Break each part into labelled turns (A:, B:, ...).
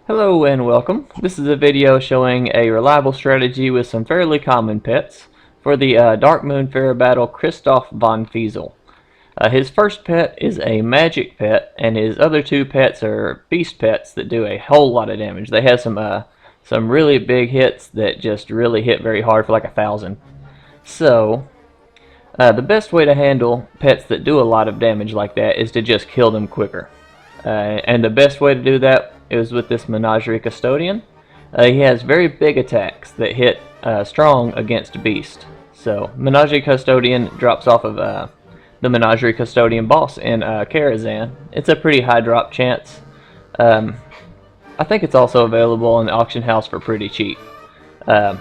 A: Hello and welcome. This is a video showing a reliable strategy with some fairly common pets for the Darkmoon Faire battle Christoph Vonfeasel. His first pet is a magic pet, and his other two pets are beast pets that do a whole lot of damage. They have some really big hits that just really hit very hard for like 1,000. So the best way to handle pets that do a lot of damage like that is to just kill them quicker. And the best way to do that is with this Menagerie Custodian. He has very big attacks that hit strong against Beast. So Menagerie Custodian drops off of the Menagerie Custodian boss in Karazhan. It's a pretty high drop chance. I think it's also available in the auction house for pretty cheap. An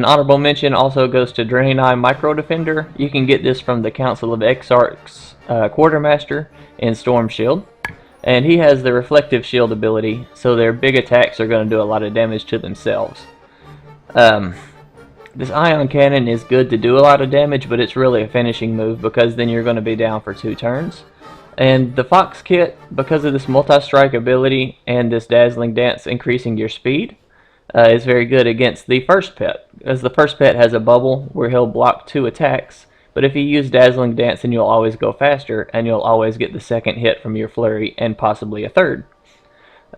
A: honorable mention also goes to Draenei Micro Defender. You can get this from the Council of Exarchs Quartermaster in Storm Shield. And he has the reflective shield ability, so their big attacks are going to do a lot of damage to themselves. This ion cannon is good to do a lot of damage, but it's really a finishing move because then you're going to be down for 2 turns. And the Fox kit, because of this multi-strike ability and this dazzling dance increasing your speed, is very good against the first pet, as the first pet has a bubble where he'll block 2 attacks. But if you use Dazzling Dance, then you'll always go faster, and you'll always get the second hit from your flurry, and possibly a third.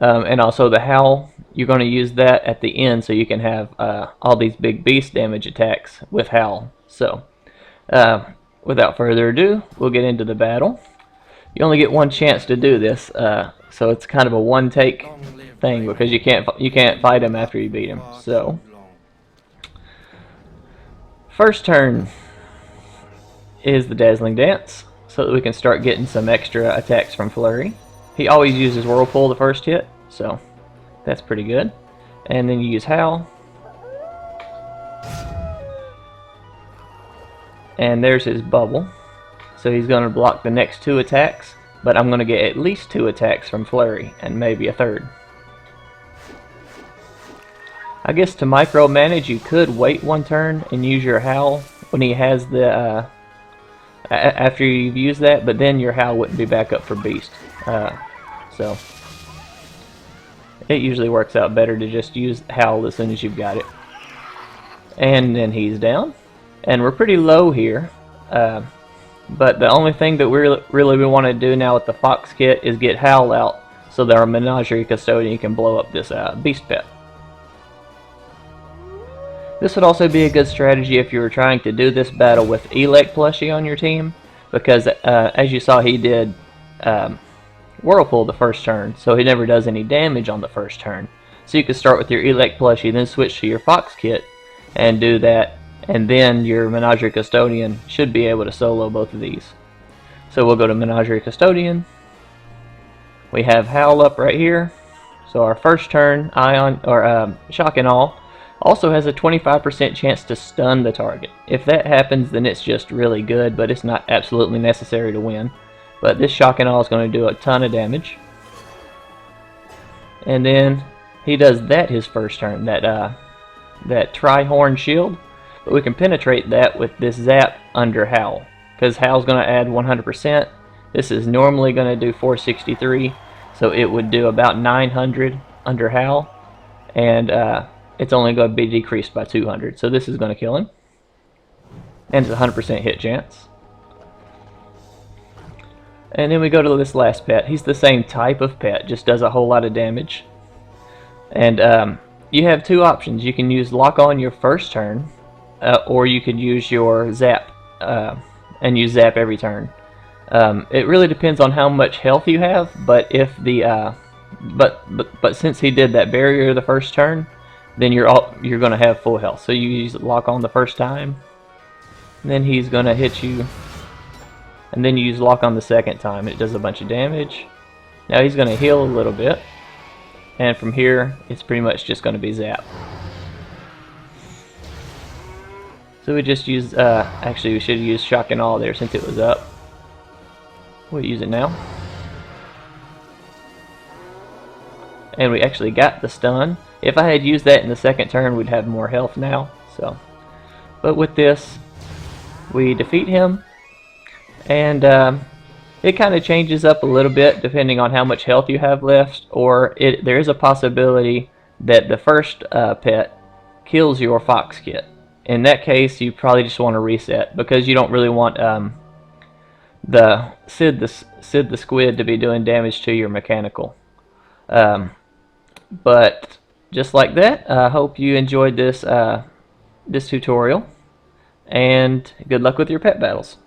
A: And also the Howl, you're going to use that at the end so you can have all these big beast damage attacks with Howl. So, without further ado, we'll get into the battle. You only get one chance to do this, so it's kind of a one-take thing because you can't fight him after you beat him. So, first turn is the Dazzling Dance, so that we can start getting some extra attacks from Flurry. He always uses Whirlpool the first hit, so that's pretty good. And then you use Howl. And there's his bubble. So he's going to block the next 2 attacks, but I'm going to get at least 2 attacks from Flurry, and maybe a third. I guess to micromanage, you could wait 1 turn and use your Howl when he has the after you've used that, but then your Howl wouldn't be back up for Beast. So it usually works out better to just use Howl as soon as you've got it. And then he's down, and we're pretty low here. But the only thing that we really want to do now with the Fox kit is get Howl out, so that our Menagerie Custodian can blow up this Beast pet. This would also be a good strategy if you were trying to do this battle with Elect plushie on your team, because as you saw, he did Whirlpool the first turn, so he never does any damage on the first turn. So you could start with your Elect plushie, then switch to your Fox kit and do that, and then your Menagerie Custodian should be able to solo both of these. So we'll go to Menagerie Custodian. We have Howl up right here. So our first turn, Ion or Shock and Awe, also has a 25% chance to stun the target. If that happens, then it's just really good, but it's not absolutely necessary to win. But this Shock and Awe is going to do a ton of damage. And then he does that his first turn, that Tri-Horn Shield. But we can penetrate that with this Zap under Howl, because Howl's going to add 100%. This is normally going to do 463, so it would do about 900 under Howl. And it's only going to be decreased by 200, so this is going to kill him. And it's a 100% hit chance. And then we go to this last pet. He's the same type of pet, just does a whole lot of damage. And you have 2 options. You can use Lock On your first turn, or you could use your Zap, and use Zap every turn. It really depends on how much health you have, but if the but since he did that barrier the first turn, then you're going to have full health. So you use Lock On the first time, and then he's going to hit you, and then you use Lock On the second time. It does a bunch of damage. Now he's going to heal a little bit, and from here it's pretty much just going to be Zap. So we just use, actually we should use Shock and Awe there since it was up. We'll use it now. And we actually got the stun. If I had used that in the second turn, we'd have more health now. So, but with this, we defeat him, and it kind of changes up a little bit depending on how much health you have left, or there is a possibility that the first pet kills your fox kit. In that case, you probably just want to reset, because you don't really want the Sid the squid to be doing damage to your mechanical. But just like that, I hope you enjoyed this this tutorial, and good luck with your pet battles.